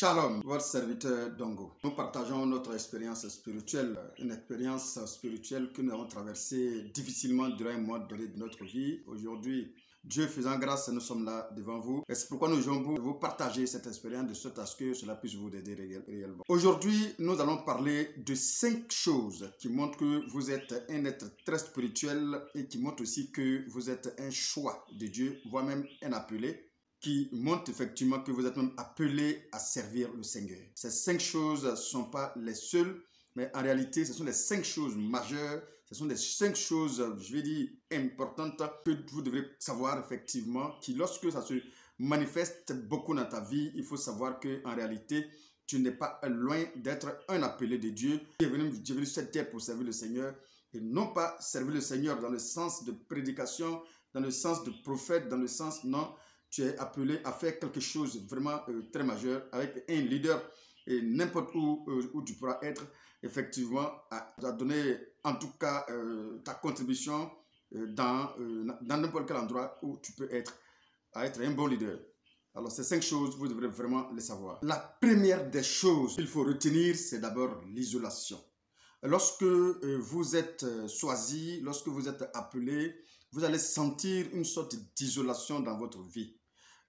Shalom, votre serviteur Dongo. Nous partageons notre expérience spirituelle, une expérience spirituelle que nous avons traversée difficilement durant un mois donné de notre vie. Aujourd'hui, Dieu faisant grâce, nous sommes là devant vous. Et c'est pourquoi nous voulons vous partager cette expérience de sorte à ce que cela puisse vous aider réellement. Aujourd'hui, nous allons parler de 5 choses qui montrent que vous êtes un être très spirituel et qui montrent aussi que vous êtes un choix de Dieu, voire même un appelé, qui montre effectivement que vous êtes même appelé à servir le Seigneur. Ces 5 choses ne sont pas les seules, mais en réalité, ce sont les 5 choses majeures, ce sont les 5 choses, je vais dire, importantes que vous devrez savoir effectivement, qui lorsque ça se manifeste beaucoup dans ta vie, il faut savoir qu'en réalité, tu n'es pas loin d'être un appelé de Dieu. Tu es venu sur cette terre pour servir le Seigneur et non pas servir le Seigneur dans le sens de prédication, dans le sens de prophète, dans le sens non. Tu es appelé à faire quelque chose vraiment très majeur avec un leader et n'importe où tu pourras être, effectivement, à donner en tout cas ta contribution dans n'importe quel endroit où tu peux être, à être un bon leader. Alors ces 5 choses, vous devrez vraiment les savoir. La première des choses qu'il faut retenir, c'est d'abord l'isolation. Lorsque vous êtes choisi, lorsque vous êtes appelé, vous allez sentir une sorte d'isolation dans votre vie.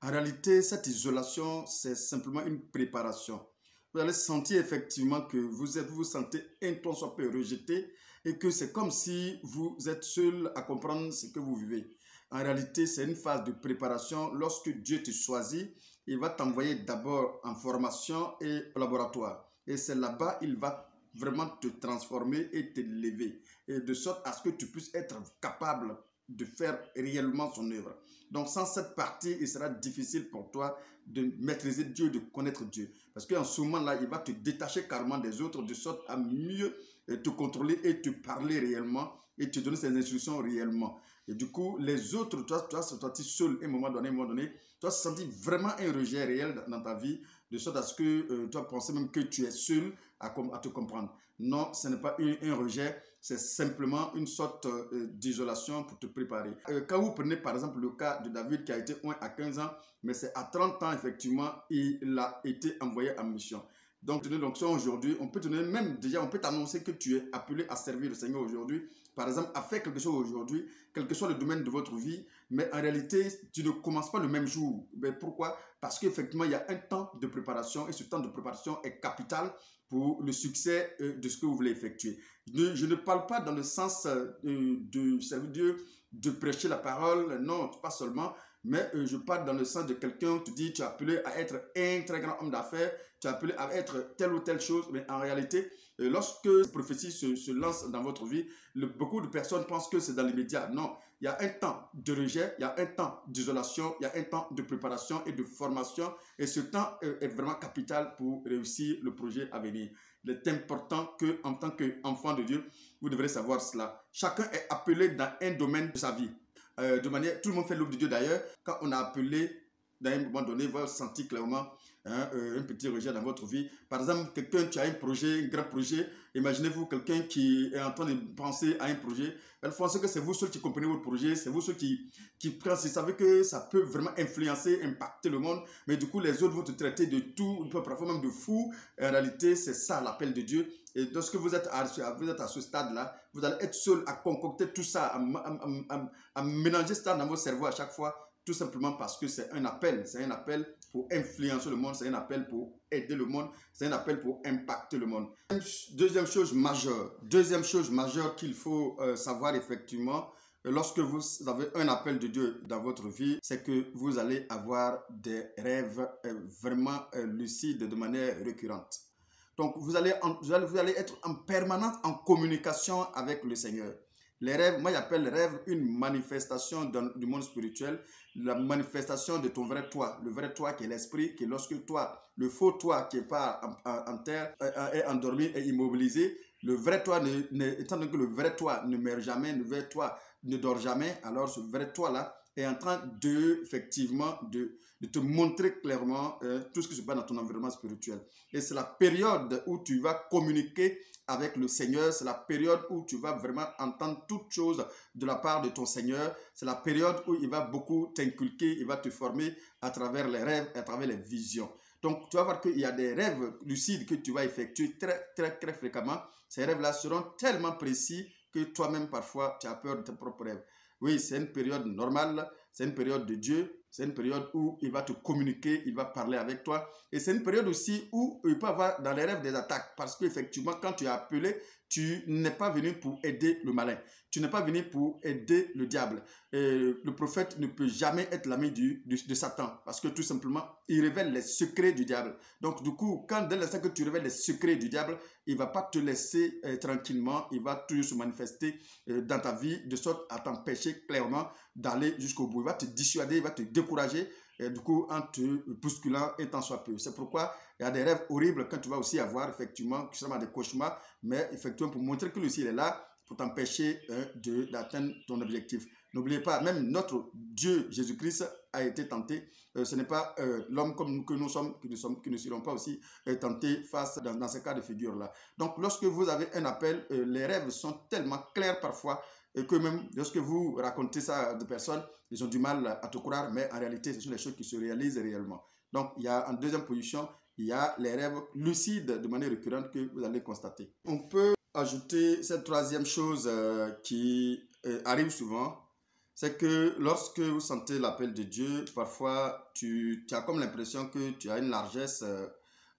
En réalité, cette isolation, c'est simplement une préparation. Vous allez sentir effectivement que vous vous sentez un tant soit peu rejeté et que c'est comme si vous êtes seul à comprendre ce que vous vivez. En réalité, c'est une phase de préparation. Lorsque Dieu te choisit, il va t'envoyer d'abord en formation et au laboratoire. Et c'est là-bas, il va vraiment te transformer et te lever. Et de sorte à ce que tu puisses être capable de faire réellement son œuvre. Donc sans cette partie, il sera difficile pour toi de maîtriser Dieu, de connaître Dieu. Parce qu'en ce moment-là, il va te détacher carrément des autres de sorte à mieux te contrôler et te parler réellement et te donner ses instructions réellement. Et du coup, les autres, toi, tu vas se sentir seul à un moment donné, tu vas sentir vraiment un rejet réel dans ta vie, de sorte à ce que tu vas penser même que tu es seul à te comprendre. Non, ce n'est pas un rejet, c'est simplement une sorte d'isolation pour te préparer. Quand vous prenez par exemple le cas de David qui a été oint à 15 ans, mais c'est à 30 ans effectivement, il a été envoyé en mission. Donc, aujourd'hui, on peut te donner même déjà, on peut t'annoncer que tu es appelé à servir le Seigneur aujourd'hui. Par exemple, à faire quelque chose aujourd'hui, quel que soit le domaine de votre vie, mais en réalité, tu ne commences pas le même jour. Mais pourquoi? Parce qu'effectivement, il y a un temps de préparation et ce temps de préparation est capital pour le succès de ce que vous voulez effectuer. Je ne parle pas dans le sens de servir Dieu, de prêcher la parole, non, pas seulement, mais je parle dans le sens de quelqu'un qui te dit tu es appelé à être un très grand homme d'affaires, tu es appelé à être telle ou telle chose, mais en réalité, lorsque cette prophétie se lance dans votre vie, beaucoup de personnes pensent que c'est dans l'immédiat. Non, il y a un temps de rejet, il y a un temps d'isolation, il y a un temps de préparation et de formation, et ce temps est vraiment capital pour réussir le projet à venir. Il est important qu'en tant qu'enfant de Dieu, vous devrez savoir cela. Chacun est appelé dans un domaine de sa vie. De manière, tout le monde fait l'œuvre de Dieu d'ailleurs. Quand on a appelé, dans un moment donné, vous sentez clairement un petit rejet dans votre vie. Par exemple, quelqu'un qui a un projet, un grand projet, imaginez-vous quelqu'un qui est en train de penser à un projet. Elle pense que c'est vous seul qui comprenez votre projet, c'est vous seul qui pensez, savez que ça peut vraiment influencer, impacter le monde, mais du coup, les autres vont te traiter de tout, parfois même de fou. En réalité, c'est ça l'appel de Dieu. Et lorsque vous êtes à ce stade-là, vous allez être seul à concocter tout ça, à mélanger ça dans votre cerveau à chaque fois, tout simplement parce que c'est un appel pour influencer le monde, c'est un appel pour aider le monde, c'est un appel pour impacter le monde. Deuxième chose majeure qu'il faut savoir effectivement, lorsque vous avez un appel de Dieu dans votre vie, c'est que vous allez avoir des rêves vraiment lucides de manière récurrente. Donc, vous allez être en permanence en communication avec le Seigneur. Les rêves, moi j'appelle les rêves une manifestation du monde spirituel, la manifestation de ton vrai toi, le vrai toi qui est l'esprit, qui lorsque toi, le faux toi qui est pas en terre, est endormi et immobilisé, le vrai toi, étant donné que le vrai toi ne meurt jamais, le vrai toi ne dort jamais, alors ce vrai toi là est en train effectivement de te montrer clairement tout ce qui se passe dans ton environnement spirituel. Et c'est la période où tu vas communiquer avec le Seigneur, c'est la période où tu vas vraiment entendre toutes choses de la part de ton Seigneur, c'est la période où il va beaucoup t'inculquer, il va te former à travers les rêves, à travers les visions. Donc, tu vas voir qu'il y a des rêves lucides que tu vas effectuer très fréquemment. Ces rêves-là seront tellement précis que toi-même, parfois, tu as peur de tes propres rêves. Oui, c'est une période normale, c'est une période de Dieu, c'est une période où il va te communiquer, il va parler avec toi. Et c'est une période aussi où il peut y avoir dans les rêves des attaques. Parce qu'effectivement, quand tu es appelé, tu n'es pas venu pour aider le malin. Tu n'es pas venu pour aider le diable. Et le prophète ne peut jamais être l'ami de Satan. Parce que tout simplement, il révèle les secrets du diable. Donc du coup, dès l'instant que tu révèles les secrets du diable, il ne va pas te laisser tranquillement. Il va toujours se manifester dans ta vie de sorte à t'empêcher clairement d'aller jusqu'au bout. Il va te dissuader, il va te décourager. Et du coup, en te bousculant et tant soit peu. C'est pourquoi il y a des rêves horribles quand tu vas aussi avoir, effectivement, qui sont des cauchemars, mais effectivement, pour montrer que lui aussi, il est là pour t'empêcher d'atteindre ton objectif. N'oubliez pas, même notre Dieu Jésus-Christ a été tenté. Ce n'est pas l'homme comme que nous sommes, qui ne seront pas aussi tentés face dans ces cas de figure-là. Donc, lorsque vous avez un appel, les rêves sont tellement clairs parfois que même lorsque vous racontez ça à des personnes, ils ont du mal à te croire, mais en réalité, ce sont des choses qui se réalisent réellement. Donc, il y a en deuxième position, il y a les rêves lucides de manière récurrente que vous allez constater. On peut ajouter cette troisième chose qui arrive souvent, c'est que lorsque vous sentez l'appel de Dieu, parfois tu as comme l'impression que tu as une largesse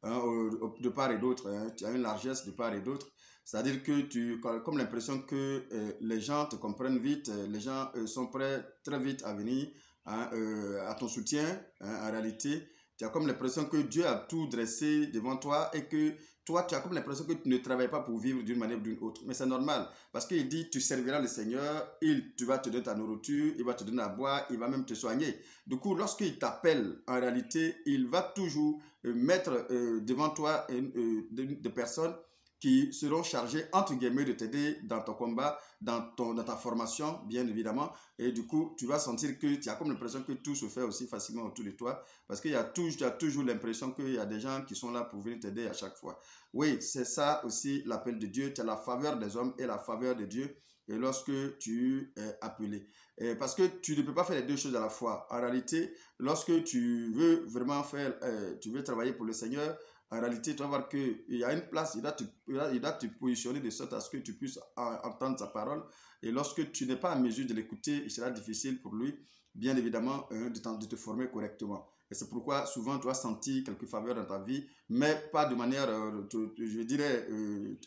de part et d'autre. Tu as une largesse de part et d'autre. C'est-à-dire que tu as comme l'impression que les gens te comprennent vite, les gens sont prêts très vite à venir à ton soutien. En réalité, tu as comme l'impression que Dieu a tout dressé devant toi et que toi, tu as comme l'impression que tu ne travailles pas pour vivre d'une manière ou d'une autre. Mais c'est normal parce qu'il dit, tu serviras le Seigneur, tu vas te donner ta nourriture, il va te donner à boire, il va même te soigner. Du coup, lorsqu'il t'appelle, en réalité, il va toujours mettre devant toi des personnes qui seront chargés, entre guillemets, de t'aider dans ton combat, dans ta formation, bien évidemment. Et du coup, tu vas sentir que tu as comme l'impression que tout se fait aussi facilement autour de toi. Parce qu'il y a tu as toujours l'impression qu'il y a des gens qui sont là pour venir t'aider à chaque fois. Oui, c'est ça aussi l'appel de Dieu. Tu as la faveur des hommes et la faveur de Dieu lorsque tu es appelé. Parce que tu ne peux pas faire les deux choses à la fois. En réalité, lorsque tu veux vraiment tu veux travailler pour le Seigneur, en réalité, tu vas voir qu'il y a une place, il doit te positionner de sorte à ce que tu puisses entendre sa parole. Et lorsque tu n'es pas en mesure de l'écouter, il sera difficile pour lui, bien évidemment, de te former correctement. Et c'est pourquoi souvent tu vas sentir quelques faveurs dans ta vie, mais pas de manière, je dirais,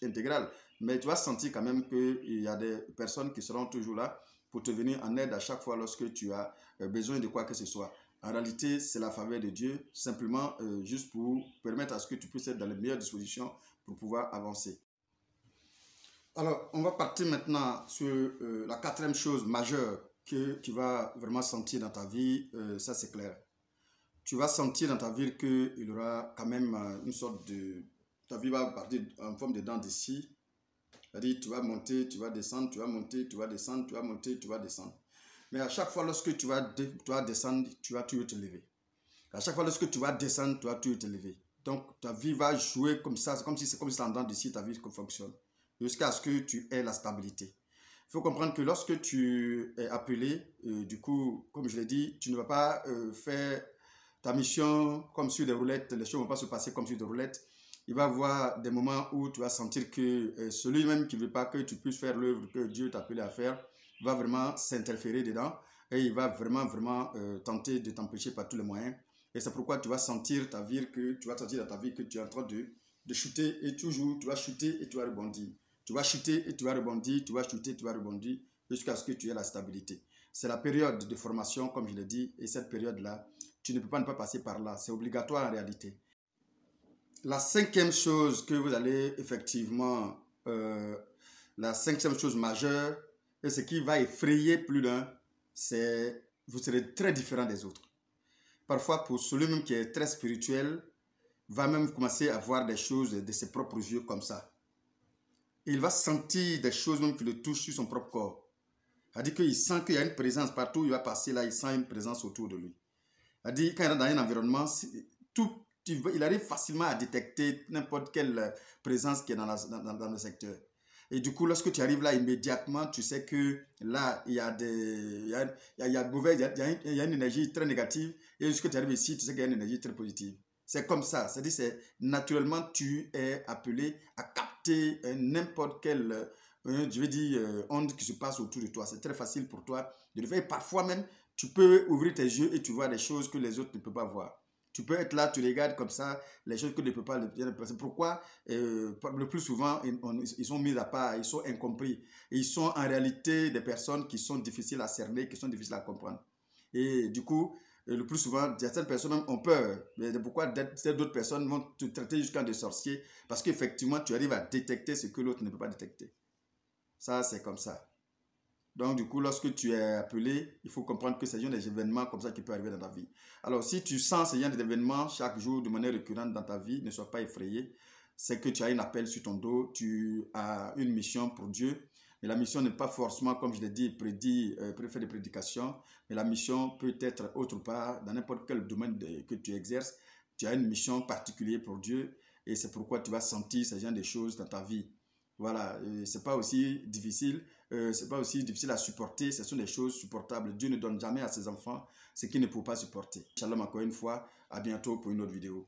intégrale. Mais tu vas sentir quand même qu'il y a des personnes qui seront toujours là pour te venir en aide à chaque fois lorsque tu as besoin de quoi que ce soit. En réalité, c'est la faveur de Dieu, simplement juste pour permettre à ce que tu puisses être dans les meilleures dispositions pour pouvoir avancer. Alors, on va partir maintenant sur la quatrième chose majeure que tu vas vraiment sentir dans ta vie, ça c'est clair. Tu vas sentir dans ta vie qu'il y aura quand même une sorte de... Ta vie va partir en forme de dents de scie. C'est-à-dire, tu vas monter, tu vas descendre, tu vas monter, tu vas descendre, tu vas monter, tu vas descendre. Mais à chaque fois, lorsque tu vas descendre, tu vas toujours te lever. À chaque fois, lorsque tu vas descendre, tu vas toujours te lever. Donc, ta vie va jouer comme ça. C'est comme si en dents de scie, ta vie fonctionne. Jusqu'à ce que tu aies la stabilité. Il faut comprendre que lorsque tu es appelé, du coup, comme je l'ai dit, tu ne vas pas faire ta mission comme sur des roulettes. Les choses ne vont pas se passer comme sur des roulettes. Il va y avoir des moments où tu vas sentir que celui même qui ne veut pas que tu puisses faire l'œuvre que Dieu t'a appelé à faire va vraiment s'interférer dedans et il va vraiment tenter de t'empêcher par tous les moyens. Et c'est pourquoi tu vas sentir dans ta vie que tu es en train de chuter et toujours tu vas chuter et tu vas rebondir. Tu vas chuter et tu vas rebondir, tu vas chuter et tu vas rebondir jusqu'à ce que tu aies la stabilité. C'est la période de formation, comme je l'ai dit, et cette période-là, tu ne peux pas ne pas passer par là. C'est obligatoire en réalité. La cinquième chose que vous allez effectivement, la cinquième chose majeure, et ce qui va effrayer plus d'un, c'est vous serez très différent des autres. Parfois, pour celui-même qui est très spirituel, va même commencer à voir des choses de ses propres yeux comme ça. Il va sentir des choses même qui le touchent sur son propre corps. C'est-à-dire qu'il sent qu'il y a une présence partout où il va passer là, il sent une présence autour de lui. C'est-à-dire quand il est dans un environnement, il arrive facilement à détecter n'importe quelle présence qui est dans le secteur. Et du coup, lorsque tu arrives là, immédiatement, tu sais que là, il y a une énergie très négative. Et lorsque tu arrives ici, tu sais qu'il y a une énergie très positive. C'est comme ça. C'est-à-dire, naturellement, tu es appelé à capter n'importe quelle, je vais dire, onde qui se passe autour de toi. C'est très facile pour toi de le faire. Et parfois même, tu peux ouvrir tes yeux et tu vois des choses que les autres ne peuvent pas voir. Tu peux être là, tu regardes comme ça, les choses que ne peuvent pas. C'est pourquoi le plus souvent, ils sont mis à part, ils sont incompris. Et ils sont en réalité des personnes qui sont difficiles à cerner, qui sont difficiles à comprendre. Et du coup, le plus souvent, certaines personnes même ont peur. Mais pourquoi d'autres personnes vont te traiter jusqu'à des sorciers? Parce qu'effectivement, tu arrives à détecter ce que l'autre ne peut pas détecter. Ça, c'est comme ça. Donc, du coup, lorsque tu es appelé, il faut comprendre que c'est des événements comme ça qui peuvent arriver dans ta vie. Alors, si tu sens ce genre d'événements chaque jour de manière récurrente dans ta vie, ne sois pas effrayé. C'est que tu as un appel sur ton dos, tu as une mission pour Dieu. Mais la mission n'est pas forcément, comme je l'ai dit, faire des prédications. Mais la mission peut être autre part, dans n'importe quel domaine que tu exerces. Tu as une mission particulière pour Dieu. Et c'est pourquoi tu vas sentir ce genre de choses dans ta vie. Voilà, c'est pas aussi difficile, c'est pas aussi difficile à supporter, ce sont des choses supportables. Dieu ne donne jamais à ses enfants ce qu'il ne peut pas supporter. Shalom encore une fois, à bientôt pour une autre vidéo.